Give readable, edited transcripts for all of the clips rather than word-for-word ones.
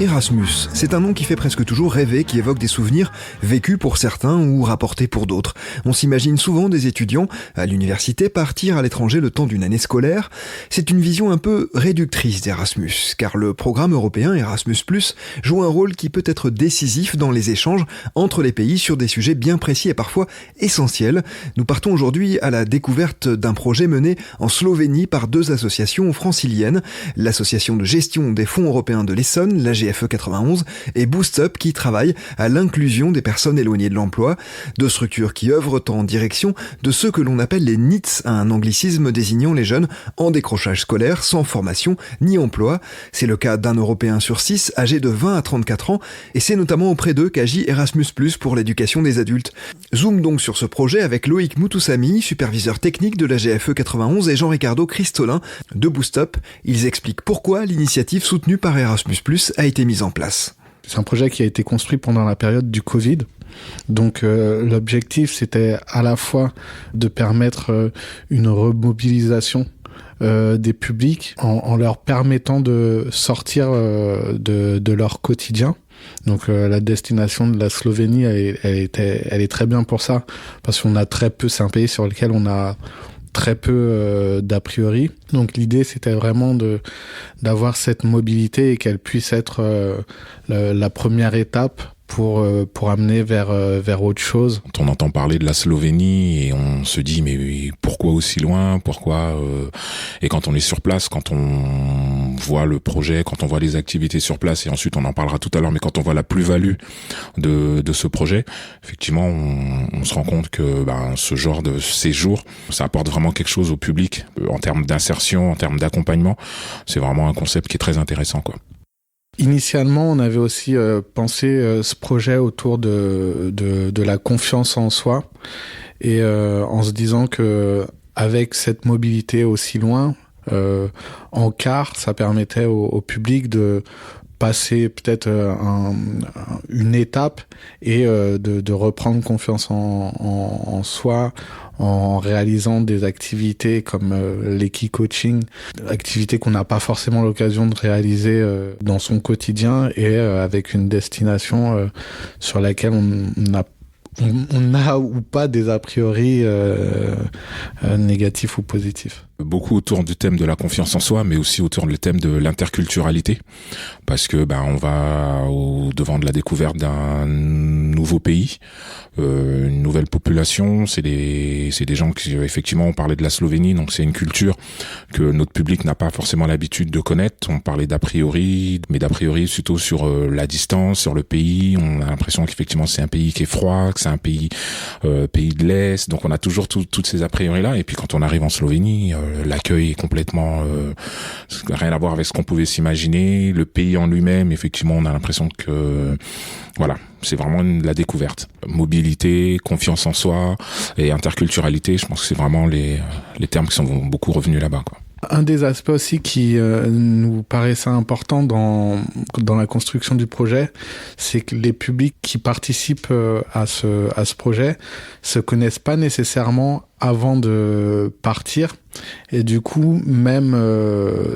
Erasmus, c'est un nom qui fait presque toujours rêver, qui évoque des souvenirs vécus pour certains ou rapportés pour d'autres. On s'imagine souvent des étudiants à l'université partir à l'étranger le temps d'une année scolaire. C'est une vision un peu réductrice d'Erasmus, car le programme européen Erasmus+, joue un rôle qui peut être décisif dans les échanges entre les pays sur des sujets bien précis et parfois essentiels. Nous partons aujourd'hui à la découverte d'un projet mené en Slovénie par deux associations franciliennes, l'association de gestion des fonds européens de l'Essonne, l'AGFE 91, et Boost Up qui travaille à l'inclusion des personnes éloignées de l'emploi, deux structures qui œuvrent en direction de ceux que l'on appelle les NEETs, un anglicisme désignant les jeunes en décrochage scolaire, sans formation ni emploi. C'est le cas d'un Européen sur 6 âgé de 20 à 34 ans, et c'est notamment auprès d'eux qu'agit Erasmus+, pour l'éducation des adultes. Zoom donc sur ce projet avec Loïc Moutoussamy, superviseur technique de l'AGFE 91, et Jean-Ricardo Cristolin de Boost Up. Ils expliquent pourquoi l'initiative soutenue par Erasmus+, a été mise en place. C'est un projet qui a été construit pendant la période du Covid. Donc l'objectif, c'était à la fois de permettre une remobilisation des publics en leur permettant de sortir de leur quotidien. Donc la destination de la Slovénie, elle est très bien pour ça, parce qu'on a très peu, c'est un pays sur lequel on a très peu d'a priori. Donc l'idée, c'était vraiment d'avoir cette mobilité et qu'elle puisse être la première étape pour amener vers autre chose. Quand on entend parler de la Slovénie et on se dit mais pourquoi aussi loin, pourquoi et quand on est sur place, quand on voit le projet, quand on voit les activités sur place, et ensuite on en parlera tout à l'heure, mais quand on voit la plus-value de ce projet, effectivement on se rend compte que ce genre de séjour, ça apporte vraiment quelque chose au public en termes d'insertion, en termes d'accompagnement. C'est vraiment un concept qui est très intéressant, quoi. Initialement, on avait aussi pensé ce projet autour de la confiance en soi, et en se disant que avec cette mobilité aussi loin, en quart, ça permettait au public de passer peut-être une étape et de reprendre confiance en soi, en réalisant des activités comme l'Eki-coaching, activités qu'on n'a pas forcément l'occasion de réaliser dans son quotidien, et avec une destination sur laquelle on a ou pas des a priori négatifs ou positifs. Beaucoup autour du thème de la confiance en soi, mais aussi autour du thème de l'interculturalité, parce que on va au devant de la découverte d'un nouveau pays, une nouvelle population. C'est des gens qui, effectivement, on parlait de la Slovénie, donc c'est une culture que notre public n'a pas forcément l'habitude de connaître. On parlait d'a priori, mais d'a priori surtout sur la distance, sur le pays. On a l'impression qu'effectivement c'est un pays qui est froid, que c'est un pays de l'Est, donc on a toujours toutes ces a priori là. Et puis quand on arrive en Slovénie, l'accueil est complètement rien à voir avec ce qu'on pouvait s'imaginer. Le pays en lui-même, effectivement, on a l'impression que voilà, c'est vraiment la découverte. Mobilité, confiance en soi et interculturalité, je pense que c'est vraiment les termes qui sont beaucoup revenus là-bas, quoi. Un des aspects aussi qui nous paraissait important dans la construction du projet, c'est que les publics qui participent à ce projet se connaissent pas nécessairement avant de partir. Et du coup, même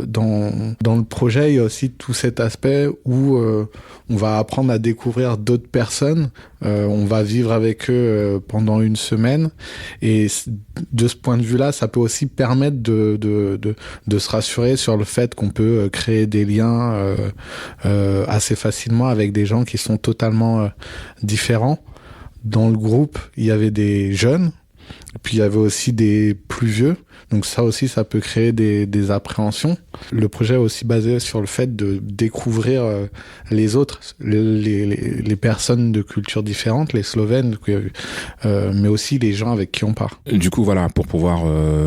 dans le projet, il y a aussi tout cet aspect où on va apprendre à découvrir d'autres personnes. On va vivre avec eux pendant une semaine. Et de ce point de vue-là, ça peut aussi permettre de se rassurer sur le fait qu'on peut créer des liens assez facilement avec des gens qui sont totalement différents. Dans le groupe, il y avait des jeunes, et puis il y avait aussi des plus vieux. Donc ça aussi, ça peut créer des appréhensions. Le projet est aussi basé sur le fait de découvrir les autres, les personnes de cultures différentes, les Slovènes, mais aussi les gens avec qui on part. Du coup, voilà, pour pouvoir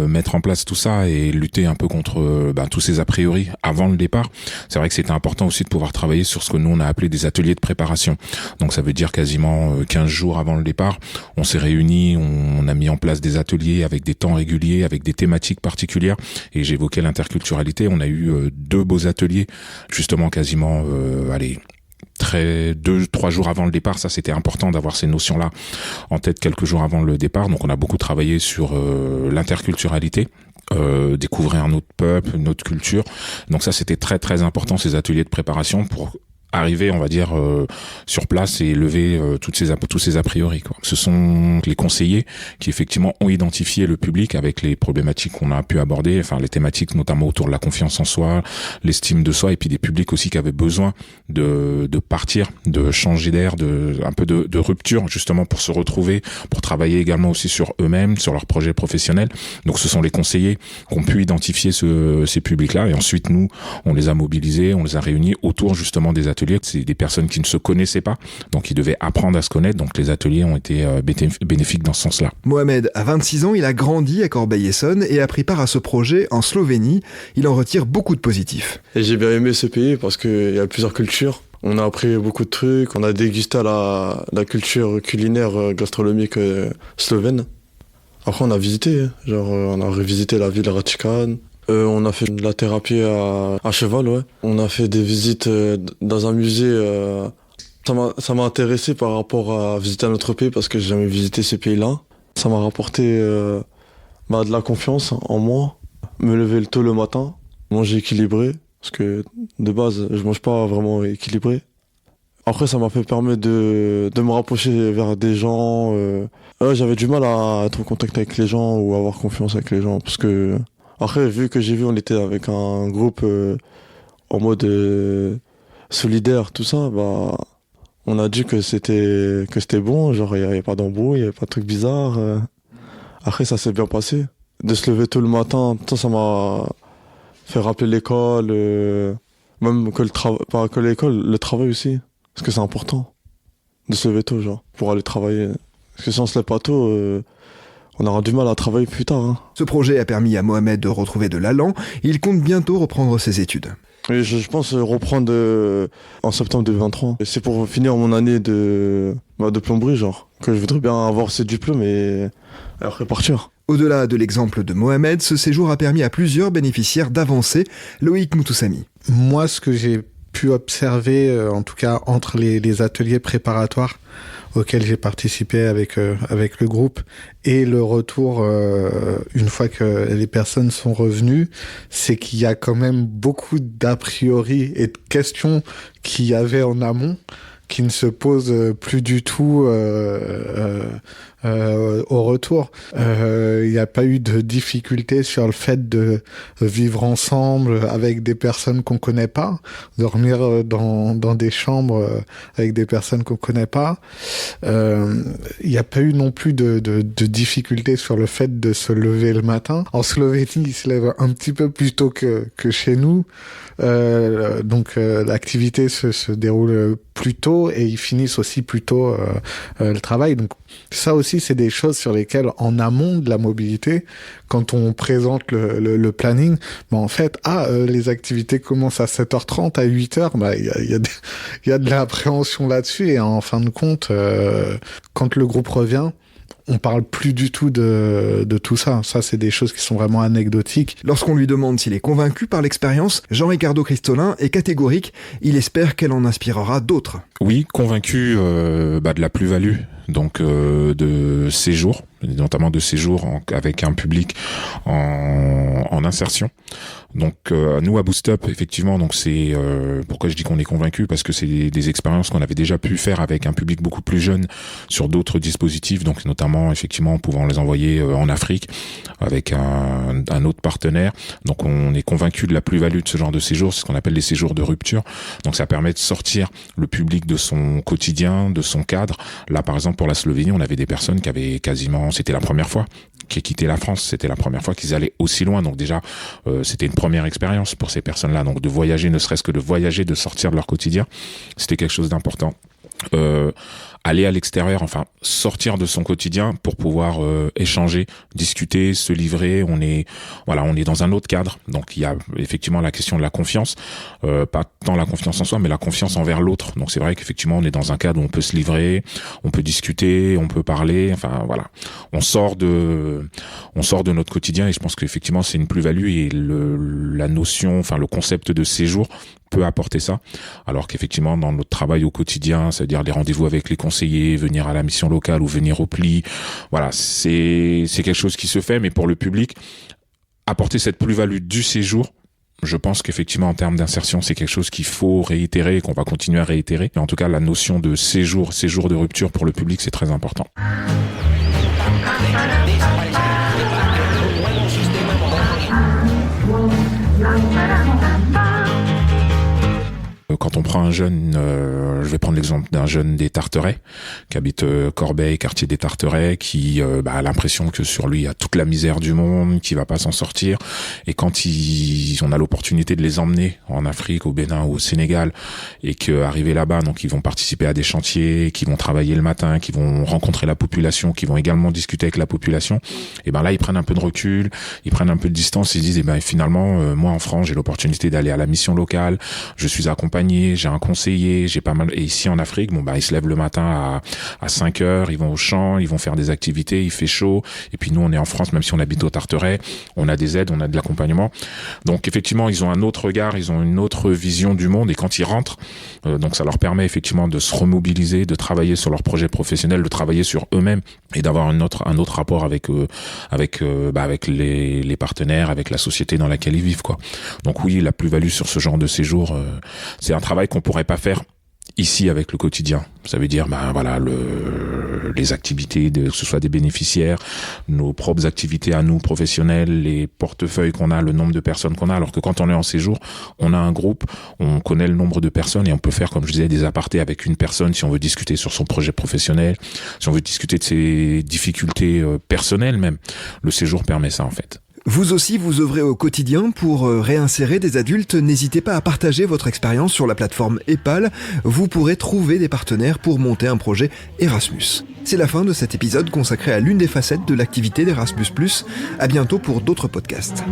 mettre en place tout ça et lutter un peu contre tous ces a priori avant le départ, c'est vrai que c'était important aussi de pouvoir travailler sur ce que nous on a appelé des ateliers de préparation. Donc ça veut dire quasiment 15 jours avant le départ, on s'est réunis, on a mis en place des ateliers avec des temps réguliers, avec des thématiques particulières. Et j'évoquais l'interculturalité. On a eu 2 beaux ateliers, justement quasiment, 2-3 jours avant le départ. Ça, c'était important d'avoir ces notions-là en tête quelques jours avant le départ. Donc, on a beaucoup travaillé sur l'interculturalité. Découvrir un autre peuple, une autre culture. Donc ça, c'était très très important, ces ateliers de préparation pour arriver, on va dire, sur place et lever tous ces a priori, quoi. Ce sont les conseillers qui effectivement ont identifié le public avec les problématiques qu'on a pu aborder, enfin les thématiques notamment autour de la confiance en soi, l'estime de soi, et puis des publics aussi qui avaient besoin de partir, de changer d'air, un peu de rupture, justement pour se retrouver, pour travailler également aussi sur eux-mêmes, sur leurs projets professionnels. Donc ce sont les conseillers qui ont pu identifier ces publics-là, et ensuite nous, on les a mobilisés, on les a réunis autour justement des ateliers. C'est des personnes qui ne se connaissaient pas, donc ils devaient apprendre à se connaître, donc les ateliers ont été bénéfiques dans ce sens-là. Mohamed a 26 ans, il a grandi à Corbeil-Essonnes et a pris part à ce projet en Slovénie. Il en retire beaucoup de positifs. Et j'ai bien aimé ce pays parce qu'il y a plusieurs cultures. On a appris beaucoup de trucs, on a dégusté la culture culinaire gastronomique slovène. Après on a visité, on a revisité la ville de Ratican. On a fait de la thérapie à cheval, ouais. On a fait des visites dans un musée. Ça m'a intéressé par rapport à visiter un autre pays parce que j'ai jamais visité ces pays-là. Ça m'a rapporté de la confiance en moi. Me lever tôt le matin, manger équilibré, parce que de base, je mange pas vraiment équilibré. Après, ça m'a permis de me rapprocher vers des gens. J'avais du mal à être en contact avec les gens ou avoir confiance avec les gens, parce que après, vu on était avec un groupe en mode solidaire, tout ça, on a dit que c'était bon, il n'y avait pas d'embrouille, il n'y avait pas de trucs bizarres. Après, ça s'est bien passé. De se lever tôt le matin, ça m'a fait rappeler l'école, même que pas que l'école, le travail aussi. Parce que c'est important de se lever tôt, pour aller travailler. Parce que si on se lève pas tôt, on aura du mal à travailler plus tard. Ce projet a permis à Mohamed de retrouver de l'allant. Il compte bientôt reprendre ses études. Et je pense reprendre en septembre 2023. C'est pour finir mon année de plomberie, que je voudrais bien avoir ce diplôme et après partir. Au-delà de l'exemple de Mohamed, ce séjour a permis à plusieurs bénéficiaires d'avancer. Loïc Moutoussamy. Moi, ce que j'ai pu observer, en tout cas entre les ateliers préparatoires auxquels j'ai participé avec le groupe et le retour une fois que les personnes sont revenues, c'est qu'il y a quand même beaucoup d'a priori et de questions qu'il y avait en amont qui ne se posent plus du tout au retour. Il n'y a pas eu de difficulté sur le fait de vivre ensemble avec des personnes qu'on connaît pas, dormir dans des chambres avec des personnes qu'on connaît pas. Il n'y a pas eu non plus de difficulté sur le fait de se lever le matin. En Slovénie, ils se lèvent un petit peu plus tôt que chez nous. Donc l'activité se déroule plus tôt et ils finissent aussi plus tôt le travail. Donc ça aussi, c'est des choses sur lesquelles, en amont de la mobilité, quand on présente le planning, en fait, les activités commencent à 7h30, à 8h, il y a de l'appréhension là-dessus. Et en fin de compte, quand le groupe revient, on parle plus du tout de tout ça. Ça, c'est des choses qui sont vraiment anecdotiques. Lorsqu'on lui demande s'il est convaincu par l'expérience, Jean-Ricardo Cristolin est catégorique. Il espère qu'elle en inspirera d'autres. Oui, convaincu de la plus-value de séjour, notamment de séjour avec un public en insertion. Donc nous à Boost Up, effectivement, donc c'est pourquoi je dis qu'on est convaincu, parce que c'est des expériences qu'on avait déjà pu faire avec un public beaucoup plus jeune sur d'autres dispositifs, donc notamment effectivement en pouvant les envoyer en Afrique avec un autre partenaire. Donc on est convaincu de la plus-value de ce genre de séjour, c'est ce qu'on appelle les séjours de rupture. Donc ça permet de sortir le public de son quotidien, de son cadre. Là par exemple pour la Slovénie, on avait des personnes qui avaient c'était la première fois qui quittaient la France, c'était la première fois qu'ils allaient aussi loin. Donc déjà c'était une première expérience pour ces personnes-là. Donc de voyager, ne serait-ce que de voyager, de sortir de leur quotidien, c'était quelque chose d'important. aller à l'extérieur, enfin sortir de son quotidien pour pouvoir échanger, discuter, se livrer. On est dans un autre cadre. Donc il y a effectivement la question de la confiance, pas tant la confiance en soi, mais la confiance envers l'autre. Donc c'est vrai qu'effectivement on est dans un cadre où on peut se livrer, on peut discuter, on peut parler. Enfin voilà, on sort de notre quotidien et je pense qu'effectivement c'est une plus-value et la notion, enfin le concept de séjour peut apporter ça, alors qu'effectivement dans notre travail au quotidien, c'est-à-dire les rendez-vous avec les conseillers, venir à la mission locale ou venir au pli, voilà, c'est quelque chose qui se fait, mais pour le public, apporter cette plus-value du séjour, je pense qu'effectivement en termes d'insertion, c'est quelque chose qu'il faut réitérer et qu'on va continuer à réitérer. Mais en tout cas, la notion de séjour de rupture pour le public, c'est très important. Quand on prend un jeune, je vais prendre l'exemple d'un jeune des Tarterets, qui habite Corbeil, quartier des Tarterets, qui a l'impression que sur lui il y a toute la misère du monde, qu'il va pas s'en sortir. Et quand on a l'opportunité de les emmener en Afrique, au Bénin ou au Sénégal, et qu'arriver là-bas, donc ils vont participer à des chantiers, qu'ils vont travailler le matin, qu'ils vont rencontrer la population, qu'ils vont également discuter avec la population, et ben là ils prennent un peu de recul, ils prennent un peu de distance, ils disent finalement moi en France j'ai l'opportunité d'aller à la mission locale, je suis accompagné, j'ai un conseiller, j'ai pas mal. Et ici en Afrique, ils se lèvent le matin à 5h, ils vont au champ, ils vont faire des activités, il fait chaud. Et puis nous, on est en France, même si on habite au Tarteret, on a des aides, on a de l'accompagnement. Donc effectivement, ils ont un autre regard, ils ont une autre vision du monde. Et quand ils rentrent, donc ça leur permet effectivement de se remobiliser, de travailler sur leur projet professionnel, de travailler sur eux-mêmes et d'avoir un autre rapport avec les partenaires, avec la société dans laquelle ils vivent, quoi. Donc oui, la plus-value sur ce genre de séjour, c'est un travail qu'on pourrait pas faire ici avec le quotidien. Ça veut dire les activités, que ce soit des bénéficiaires, nos propres activités à nous professionnels, les portefeuilles qu'on a, le nombre de personnes qu'on a, alors que quand on est en séjour, on a un groupe, on connaît le nombre de personnes et on peut faire, comme je disais, des apartés avec une personne si on veut discuter sur son projet professionnel, si on veut discuter de ses difficultés personnelles même. Le séjour permet ça en fait. Vous aussi, vous œuvrez au quotidien pour réinsérer des adultes. N'hésitez pas à partager votre expérience sur la plateforme EPAL. Vous pourrez trouver des partenaires pour monter un projet Erasmus. C'est la fin de cet épisode consacré à l'une des facettes de l'activité d'Erasmus+. À bientôt pour d'autres podcasts.